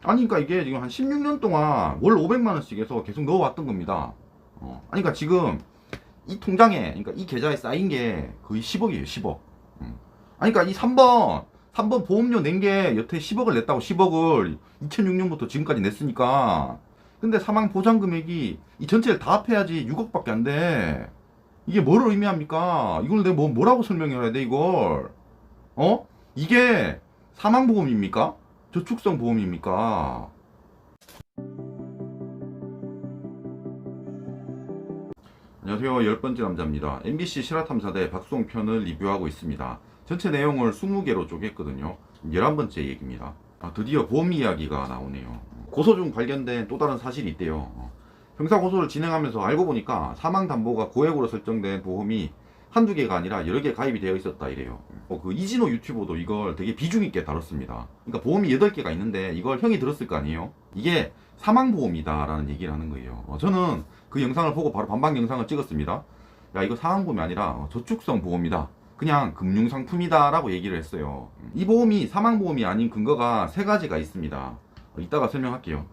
아니 그러니까 이게 지금 한 16년 동안 월 500만원씩 해서 계속 넣어왔던 겁니다. 아니 그러니까 지금 이 통장에, 그러니까 이 계좌에 쌓인 게 거의 10억이에요, 10억. 아니 그러니까 이 3번 보험료 낸 게 여태 10억을 냈다고. 10억을 2006년부터 지금까지 냈으니까. 근데 사망 보장 금액이 이 전체를 다 합해야지 6억밖에 안 돼. 이게 뭘 의미합니까? 이걸 내가 뭐라고 설명해야 돼, 이걸? 이게 사망보험입니까? 저축성 보험입니까? 안녕하세요. 10번째 남자입니다. MBC 실화탐사대 박수홍 편을 리뷰하고 있습니다. 전체 내용을 20개로 쪼갰거든요. 11번째 얘기입니다. 드디어 보험 이야기가 나오네요. 고소중 발견된 또 다른 사실이 있대요. 형사고소를 진행하면서 알고 보니까 사망담보가 고액으로 설정된 보험이 한두 개가 아니라 여러 개 가입이 되어 있었다 이래요. 그 이진호 유튜버도 이걸 되게 비중 있게 다뤘습니다. 그러니까 보험이 8개가 있는데 이걸 형이 들었을 거 아니에요? 이게 사망보험이다 라는 얘기를 하는 거예요. 저는 그 영상을 보고 바로 반박 영상을 찍었습니다. 야, 이거 사망보험이 아니라 저축성 보험이다, 그냥 금융상품이다 라고 얘기를 했어요. 이 보험이 사망보험이 아닌 근거가 3가지가 있습니다. 이따가 설명할게요.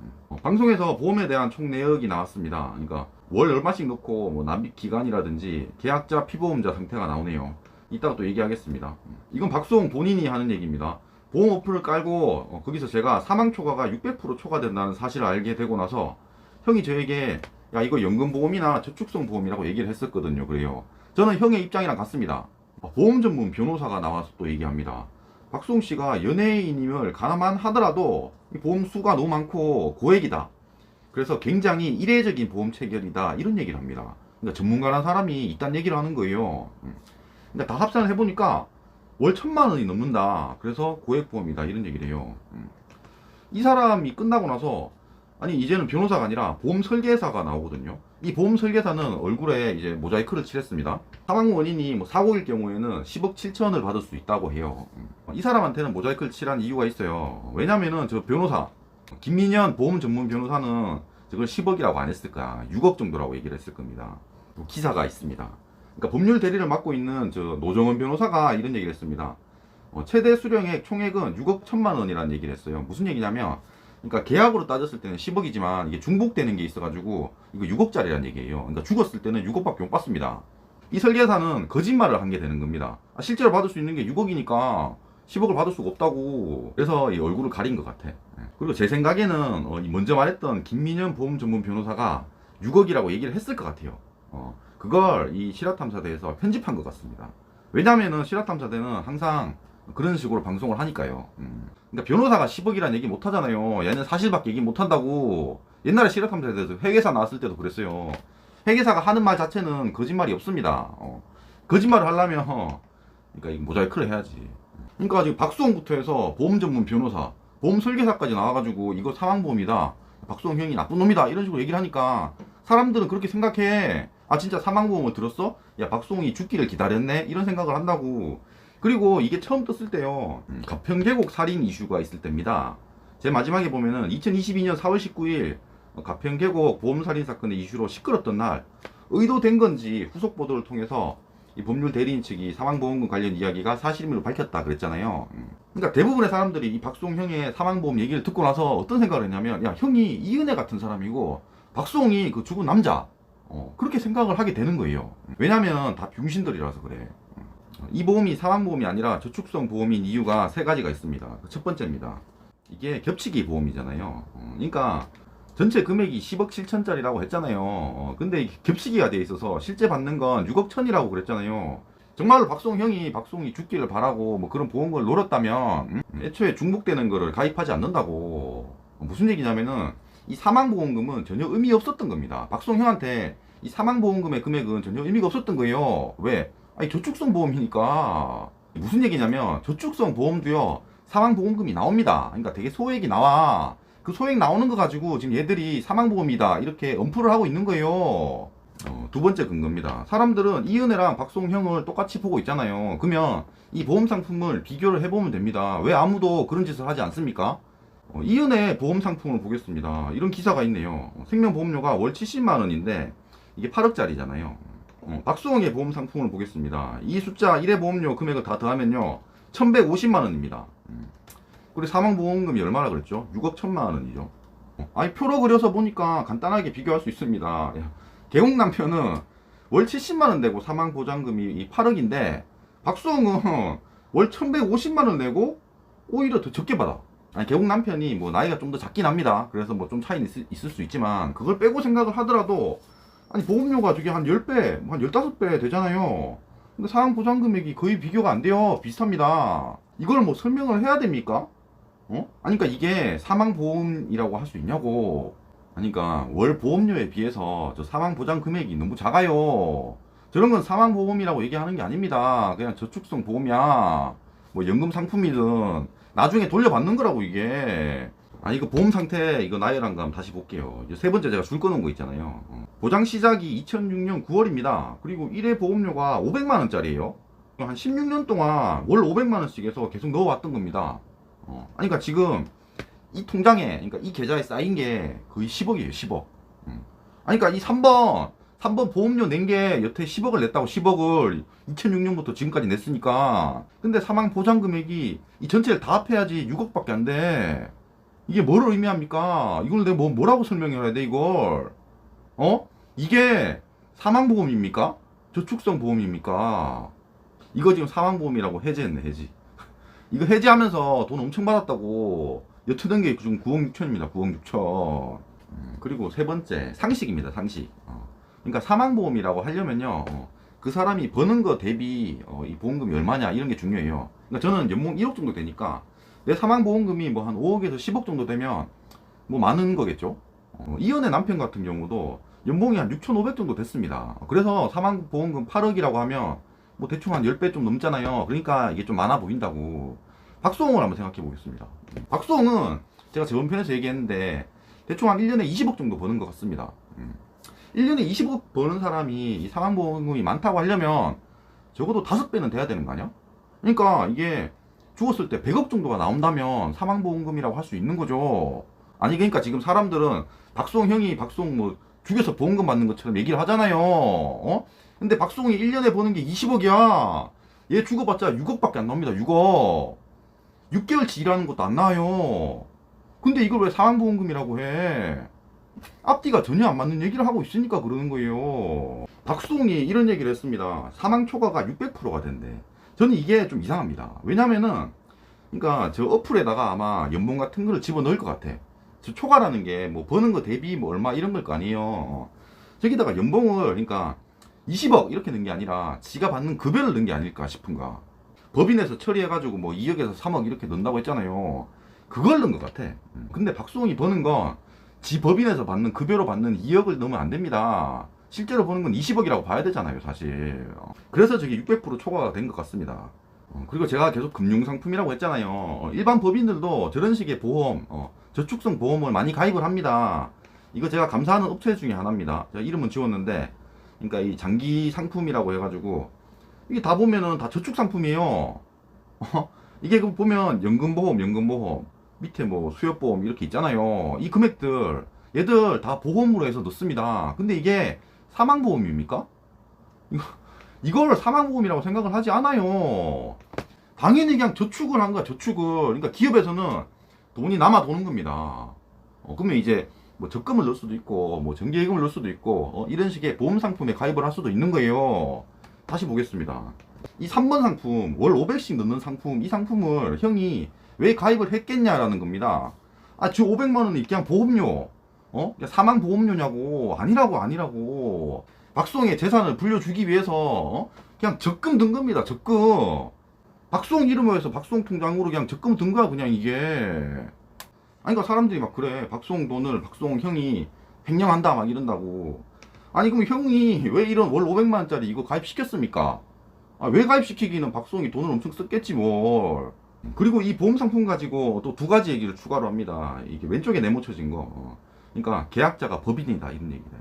방송에서 보험에 대한 총 내역이 나왔습니다. 그러니까 월 얼마씩 넣고 뭐 납입 기간이라든지 계약자 피보험자 상태가 나오네요. 이따가 또 얘기하겠습니다. 이건 박수홍 본인이 하는 얘기입니다. 보험 어플을 깔고 거기서 제가 사망 초과가 600% 초과된다는 사실을 알게 되고 나서 형이 저에게 야, 이거 연금보험이나 저축성 보험이라고 얘기를 했었거든요. 그래요. 저는 형의 입장이랑 같습니다. 보험 전문 변호사가 나와서 또 얘기합니다. 박수홍 씨가 연예인임을 가늠하더라도 이 보험 수가 너무 많고 고액이다. 그래서 굉장히 이례적인 보험 체결이다, 이런 얘기를 합니다. 그러니까 전문가란 사람이 이딴 얘기를 하는 거예요. 그러니까 다 합산을 해보니까 월 1,000만 원이 넘는다. 그래서 고액보험이다, 이런 얘기를 해요. 이 사람이 끝나고 나서 아니 이제는 변호사가 아니라 보험 설계사가 나오거든요. 이 보험 설계사는 얼굴에 이제 모자이크를 칠했습니다. 사망 원인이 뭐 사고일 경우에는 10억 7천을 받을 수 있다고 해요. 이 사람한테는 모자이크를 칠한 이유가 있어요. 왜냐면은 저 변호사 김민현 보험 전문 변호사는 저걸 10억이라고 안 했을 거야. 6억 정도라고 얘기를 했을 겁니다. 기사가 있습니다. 그러니까 법률 대리를 맡고 있는 저 노정원 변호사가 이런 얘기를 했습니다. 최대 수령액 총액은 6억 1천만 원이라는 얘기를 했어요. 무슨 얘기냐면, 그러니까 계약으로 따졌을 때는 10억이지만 이게 중복되는 게 있어가지고 이거 6억짜리란 얘기예요. 그러니까 죽었을 때는 6억밖에 못 받습니다. 이 설계사는 거짓말을 한 게 되는 겁니다. 실제로 받을 수 있는 게 6억이니까 10억을 받을 수가 없다고. 그래서 이 얼굴을 가린 것 같아. 그리고 제 생각에는 먼저 말했던 김민현 보험 전문 변호사가 6억이라고 얘기를 했을 것 같아요. 그걸 이 실화탐사대에서 편집한 것 같습니다. 왜냐면은 실화탐사대는 항상 그런 식으로 방송을 하니까요. 그러니까 변호사가 10억이라는 얘기 못 하잖아요. 얘는 사실밖에 얘기 못 한다고. 옛날에 실화탐사대에서 회계사 나왔을 때도 그랬어요. 회계사가 하는 말 자체는 거짓말이 없습니다. 거짓말을 하려면 그러니까 이 모자이크를 해야지. 그러니까 지금 박수홍부터 해서 보험 전문 변호사, 보험 설계사까지 나와가지고 이거 사망보험이다, 박수홍 형이 나쁜 놈이다, 이런 식으로 얘기를 하니까 사람들은 그렇게 생각해. 진짜 사망보험을 들었어? 야, 박수홍이 죽기를 기다렸네? 이런 생각을 한다고. 그리고 이게 처음 떴을 때요, 가평계곡 살인 이슈가 있을 때입니다. 제 마지막에 보면은 2022년 4월 19일 가평계곡 보험살인 사건의 이슈로 시끄럽던 날, 의도된 건지 후속 보도를 통해서 이 법률 대리인 측이 사망보험금 관련 이야기가 사실임을 밝혔다 그랬잖아요. 그러니까 대부분의 사람들이 이 박수홍 형의 사망보험 얘기를 듣고 나서 어떤 생각을 했냐면, 야, 형이 이은혜 같은 사람이고 박수홍이 그 죽은 남자, 그렇게 생각을 하게 되는 거예요. 왜냐면 다 병신들이라서 그래. 이 보험이 사망보험이 아니라 저축성 보험인 이유가 3가지가 있습니다. 첫 번째입니다. 이게 겹치기 보험이잖아요. 그러니까 전체 금액이 10억 7천짜리라고 했잖아요. 근데 겹치기가 돼 있어서 실제 받는 건 6억 1천이라고 그랬잖아요. 정말로 박수홍이 죽기를 바라고 뭐 그런 보험을 노렸다면 애초에 중복되는 거를 가입하지 않는다고. 무슨 얘기냐면은 이 사망보험금은 전혀 의미 없었던 겁니다. 박수홍 형한테 이 사망보험금의 금액은 전혀 의미가 없었던 거예요. 왜? 저축성 보험이니까. 무슨 얘기냐면 저축성 보험도요, 사망보험금이 나옵니다. 그러니까 되게 소액이 나와. 그 소액 나오는 거 가지고 지금 얘들이 사망보험이다 이렇게 엄프를 하고 있는 거예요. 두 번째 근거입니다. 사람들은 이은혜랑 박수홍 형을 똑같이 보고 있잖아요. 그러면 이 보험 상품을 비교를 해보면 됩니다. 왜 아무도 그런 짓을 하지 않습니까? 이은혜 보험 상품을 보겠습니다. 이런 기사가 있네요. 생명보험료가 월 70만 원인데 이게 8억짜리잖아요. 박수홍의 보험 상품을 보겠습니다. 이 숫자 1회 보험료 금액을 다 더하면요 1150만 원입니다. 그리고 사망보험금이 얼마나 그랬죠? 6억 1천만 원이죠. 아니 표로 그려서 보니까 간단하게 비교할 수 있습니다. 야, 개국 남편은 월 70만 원 내고 사망보장금이 8억인데 박수홍은 월 1150만 원 내고 오히려 더 적게 받아. 아니 개국 남편이 뭐 나이가 좀 더 작긴 합니다. 그래서 뭐 좀 차이는 있을 수 있지만 그걸 빼고 생각을 하더라도 아니 보험료가 저게 한 10배, 한 15배 되잖아요. 근데 사망보장 금액이 거의 비교가 안 돼요. 비슷합니다. 이걸 뭐 설명을 해야 됩니까? 아니 그러니까 이게 사망보험이라고 할 수 있냐고. 아니 그러니까 월 보험료에 비해서 저 사망보장 금액이 너무 작아요. 저런 건 사망보험이라고 얘기하는 게 아닙니다. 그냥 저축성 보험이야. 뭐 연금 상품이든 나중에 돌려받는 거라고 이게. 아 이거 보험 상태 이거 나열한 거 다시 볼게요. 이제 세 번째 제가 줄 꺼놓은 거 있잖아요. 보장 시작이 2006년 9월입니다. 그리고 1회 보험료가 500만 원짜리예요. 한 16년 동안 월 500만 원씩 해서 계속 넣어왔던 겁니다. 아니 그러니까 지금 이 통장에 그러니까 이 계좌에 쌓인 게 거의 10억이에요. 10억. 아니 그러니까 이 3번 보험료 낸 게 여태 10억을 냈다고. 10억을 2006년부터 지금까지 냈으니까. 근데 사망 보장 금액이 이 전체를 다 합해야지 6억밖에 안 돼. 이게 뭘 의미합니까? 이걸 내가 뭐라고 설명해야 돼 이걸? 이게 사망보험입니까? 저축성 보험입니까? 이거 지금 사망보험이라고 해지했네. 해지. 이거 해지하면서 돈 엄청 받았다고 여투던 게 지금 9억 6천입니다. 9억 6천. 그리고 세 번째 상식입니다. 상식. 그러니까 사망보험이라고 하려면요, 그 사람이 버는 거 대비 이 보험금이 얼마냐 이런 게 중요해요. 그러니까 저는 연봉 1억 정도 되니까 내 사망보험금이 뭐 한 5억에서 10억 정도 되면 뭐 많은 거겠죠. 이연의 남편 같은 경우도 연봉이 한 6,500 정도 됐습니다. 그래서 사망보험금 8억이라고 하면 뭐 대충 한 10배 좀 넘잖아요. 그러니까 이게 좀 많아 보인다고. 박수홍을 한번 생각해 보겠습니다. 박수홍은 제가 저번 편에서 얘기했는데 대충 한 1년에 20억 정도 버는 것 같습니다. 1년에 20억 버는 사람이 이 사망보험금이 많다고 하려면 적어도 5배는 돼야 되는 거 아니야? 그러니까 이게 죽었을 때 100억 정도가 나온다면 사망보험금이라고 할 수 있는 거죠. 아니 그러니까 지금 사람들은 박수홍 형이 박수홍 뭐 죽여서 보험금 받는 것처럼 얘기를 하잖아요. 근데 박수홍이 1년에 버는 게 20억이야. 얘 죽어봤자 6억밖에 안 나옵니다. 6억. 6개월치 일하는 것도 안 나와요. 근데 이걸 왜 사망보험금이라고 해? 앞뒤가 전혀 안 맞는 얘기를 하고 있으니까 그러는 거예요. 박수홍이 이런 얘기를 했습니다. 사망 초과가 600%가 된대. 저는 이게 좀 이상합니다. 왜냐면은 그러니까 저 어플에다가 아마 연봉 같은 거를 집어넣을 것 같아. 저 초과라는 게 뭐 버는 거 대비 뭐 얼마 이런 걸 거 아니에요. 저기다가 연봉을 그러니까 20억 이렇게 넣은 게 아니라 지가 받는 급여를 넣은 게 아닐까 싶은가. 법인에서 처리해가지고 뭐 2억에서 3억 이렇게 넣는다고 했잖아요. 그걸 넣은 것 같아. 근데 박수홍이 버는 건 지 법인에서 받는 급여로 받는 2억을 넣으면 안 됩니다. 실제로 버는 건 20억이라고 봐야 되잖아요, 사실. 그래서 저게 600% 초과가 된 것 같습니다. 그리고 제가 계속 금융상품이라고 했잖아요. 일반 법인들도 저런 식의 보험, 저축성 보험을 많이 가입을 합니다. 이거 제가 감사하는 업체 중에 하나입니다. 제가 이름은 지웠는데, 그러니까 이 장기 상품이라고 해가지고, 이게 다 보면은 다 저축상품이에요. 이게 그 보면 연금보험, 밑에 뭐 수협보험 이렇게 있잖아요. 이 금액들, 얘들 다 보험으로 해서 넣습니다. 근데 이게 사망보험입니까? 이걸 사망보험이라고 생각을 하지 않아요. 당연히 그냥 저축을 한 거야, 저축을. 그러니까 기업에서는 돈이 남아 도는 겁니다. 그러면 이제 뭐 적금을 넣을 수도 있고, 뭐 정기예금을 넣을 수도 있고, 이런 식의 보험 상품에 가입을 할 수도 있는 거예요. 다시 보겠습니다. 이 3번 상품, 월 500씩 넣는 상품, 이 상품을 형이 왜 가입을 했겠냐라는 겁니다. 아, 저 500만 원이 그냥 보험료, 사망 보험료냐고. 아니라고. 박수홍의 재산을 불려주기 위해서 그냥 적금 든 겁니다. 적금. 박수홍 이름으로 해서 박수홍 통장으로 그냥 적금 든 거야 그냥 이게. 아니 그러니까 사람들이 막 그래. 박수홍 돈을 박수홍 형이 횡령한다 막 이런다고. 아니 그럼 형이 왜 이런 월 500만 원짜리 이거 가입시켰습니까? 아, 왜 가입시키기는 박수홍이 돈을 엄청 썼겠지 뭘. 그리고 이 보험 상품 가지고 또 두 가지 얘기를 추가로 합니다. 이게 왼쪽에 네모쳐진 거. 그러니까 계약자가 법인이다 이런 얘기다.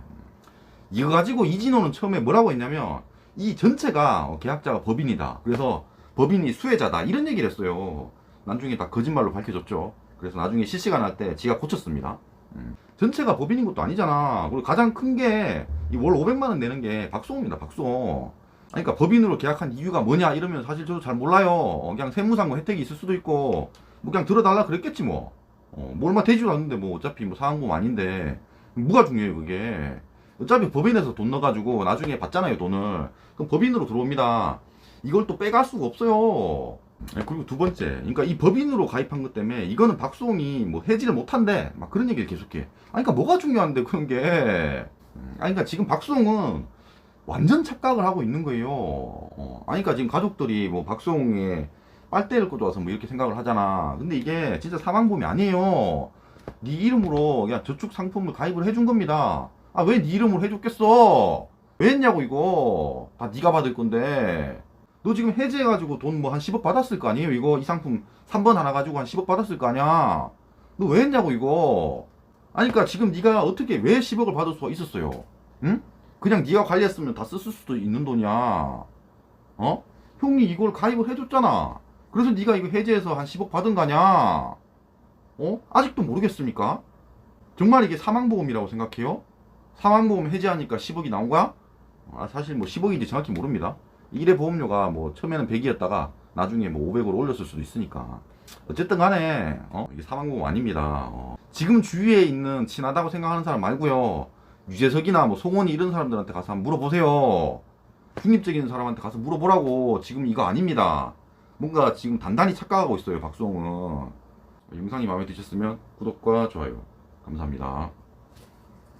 이거 가지고 이진호는 처음에 뭐라고 했냐면 이 전체가 계약자가 법인이다. 그래서 법인이 수혜자다 이런 얘기를 했어요. 나중에 다 거짓말로 밝혀졌죠. 그래서 나중에 실시간 할 때 지가 고쳤습니다. 전체가 법인인 것도 아니잖아. 그리고 가장 큰 게 이 월 500만 원 내는 게 박수홍입니다. 박수홍. 그러니까 법인으로 계약한 이유가 뭐냐 이러면 사실 저도 잘 몰라요. 그냥 세무상 뭐 혜택이 있을 수도 있고 뭐 그냥 들어달라 그랬겠지 뭐. 뭐 얼마 되지도 않는데 뭐 어차피 뭐 사항보험 아닌데 뭐가 중요해요 그게. 어차피 법인에서 돈 넣어가지고 나중에 받잖아요 돈을. 그럼 법인으로 들어옵니다. 이걸 또 빼갈 수가 없어요. 그리고 두 번째, 그러니까 이 법인으로 가입한 것 때문에 이거는 박수홍이 뭐 해지를 못한대 막 그런 얘기를 계속해. 아니 그러니까 뭐가 중요한데 그런 게. 아니 그러니까 지금 박수홍은 완전 착각을 하고 있는 거예요. 아니 그러니까 지금 가족들이 뭐 박수홍의 빨대를 꽂아서 뭐 이렇게 생각을 하잖아. 근데 이게 진짜 사망보험이 아니에요. 네 이름으로 그냥 저축 상품을 가입을 해준 겁니다. 아 왜 네 이름으로 해줬겠어? 왜 했냐고 이거. 다 네가 받을 건데. 너 지금 해지해가지고 돈 뭐 한 10억 받았을 거 아니에요? 이거 이 상품 3번 하나 가지고 한 10억 받았을 거 아니야? 너 왜 했냐고 이거. 아니 그러니까 지금 네가 어떻게 왜 10억을 받을 수가 있었어요? 응? 그냥 네가 관리했으면 다 썼을 수도 있는 돈이야. 형이 이걸 가입을 해줬잖아. 그래서 네가 이거 해지해서 한 10억 받은 거 아냐? 아직도 모르겠습니까? 정말 이게 사망보험이라고 생각해요? 사망보험 해지하니까 10억이 나온 거야? 사실 뭐 10억인지 정확히 모릅니다. 1회 보험료가 뭐 처음에는 100이었다가 나중에 뭐 500으로 올렸을 수도 있으니까. 어쨌든 간에 이게 사망보험 아닙니다. 지금 주위에 있는 친하다고 생각하는 사람 말고요. 유재석이나 뭐 송원이 이런 사람들한테 가서 한번 물어보세요. 중립적인 사람한테 가서 물어보라고. 지금 이거 아닙니다. 뭔가 지금 단단히 착각하고 있어요 박수홍은. 영상이 마음에 드셨으면 구독과 좋아요 감사합니다.